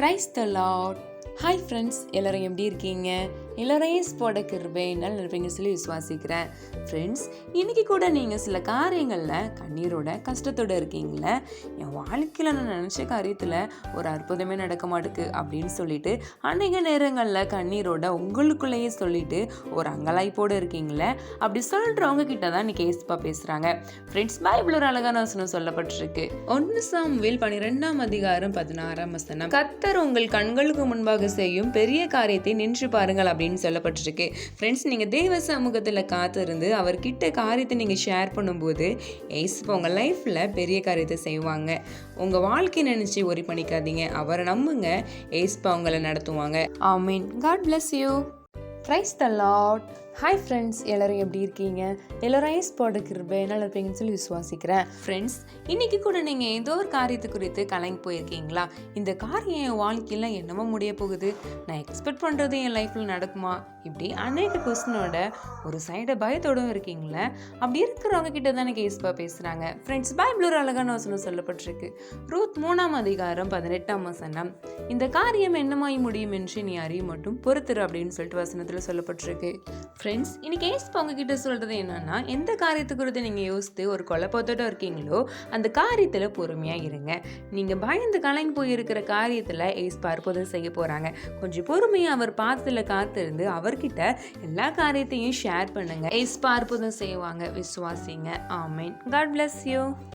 Price the lord. Hi friends, எல்லோரும் எப்படி இருக்கீங்க? எல்லோரையும் ஸ்போட கிருபை நல்லா இருப்பீங்க சொல்லி விசுவாசிக்கிறேன். ஃப்ரெண்ட்ஸ், இன்றைக்கி கூட நீங்கள் சில காரியங்களில் கண்ணீரோட கஷ்டத்தோடு இருக்கீங்களே. என் வாழ்க்கையில் நான் நினச்ச காரியத்தில் ஒரு அற்புதமே நடக்க மாட்டுக்கு அப்படின்னு சொல்லிட்டு அநேக நேரங்களில் கண்ணீரோட உங்களுக்குள்ளேயே சொல்லிட்டு ஒரு அங்கலாய்ப்போடு இருக்கீங்களே. அப்படி சொல்கிறவங்க கிட்ட தான் இன்றைக்கி ஏசப்பா பேசுகிறாங்க. ஃப்ரெண்ட்ஸ், பைபிள் ஒரு அழகான வசனம் சொல்லப்பட்டிருக்கு. 1 சாமுவேல் 12:16 கர்த்தர் உங்கள் கண்களுக்கு முன்பாக செய்யும் பெரிய காரியத்தை நின்று பாருங்கள் அப்படின்னு சொல்லப்பட்டிருக்கு. ஃப்ரெண்ட்ஸ், நீங்கள் தேவ சமூகத்தில் காத்திருந்து அவர்கிட்ட காரியத்தை நீங்கள் ஷேர் பண்ணும்போது ஏசப்பா உங்கள் லைஃப்பில் பெரிய காரியத்தை செய்வாங்க. உங்கள் வாழ்க்கை நினச்சி ஒரி பண்ணிக்காதீங்க, அவரை நம்புங்க, ஏசப்பா உங்களை நடத்துவாங்க. ஆமீன். God bless you. Praise the lord. Hi friends, எல்லோரும் எப்படி இருக்கீங்க? எல்லோரும் ஸ்பாட் கிருபை நல்லா இருப்பீங்கன்னு சொல்லி விசுவாசிக்கிறேன். ஃப்ரெண்ட்ஸ், இன்றைக்கி கூட நீங்கள் ஏதோ ஒரு காரியத்தை குறித்து கலங்கி போயிருக்கீங்களா? இந்த காரியம் என் வாழ்க்கையில் என்னமோ முடிய போகுது, நான் எக்ஸ்பெக்ட் பண்ணுறது என் லைஃப்பில் நடக்குமா, இப்படி அநேக கொஸ்டினோட ஒரு சைடை பயத்தோடும் இருக்கீங்களே. அப்படி இருக்கிறவங்க கிட்ட தான் எனக்கு ஏசப்பா பேசுகிறாங்க. ஃப்ரெண்ட்ஸ், பைபிள் ஒரு அழகான வசனம் சொல்லப்பட்டிருக்கு. ரூத் 3:18 இந்த காரியம் என்னமாய் முடியும் என்று நீ அறிய மட்டும் பொறுத்துரு அப்படின்னு சொல்லிட்டு வசனத்தில் சொல்லப்பட்டிருக்கு. ஃப்ரெண்ட்ஸ், இன்னைக்கு ஏசப்பா உங்ககிட்ட சொல்கிறது என்னன்னா, எந்த காரியத்தை குறித்து நீங்கள் யோசித்து ஒரு குழப்பத்தோடு இருக்கீங்களோ அந்த காரியத்தில் பொறுமையாக இருங்க. நீங்கள் பயந்து கலங்கி போயிருக்கிற காரியத்தில் ஏசப்பா அற்புதம் செய்ய போகிறாங்க. கொஞ்சம் பொறுமையாக அவர் பாதத்தில் காத்திருந்து அவர்கிட்ட எல்லா காரியத்தையும் ஷேர் பண்ணுங்க. ஏசப்பா அற்புதம் செய்வாங்க, விசுவாசிங்க. ஆமீன். God bless you.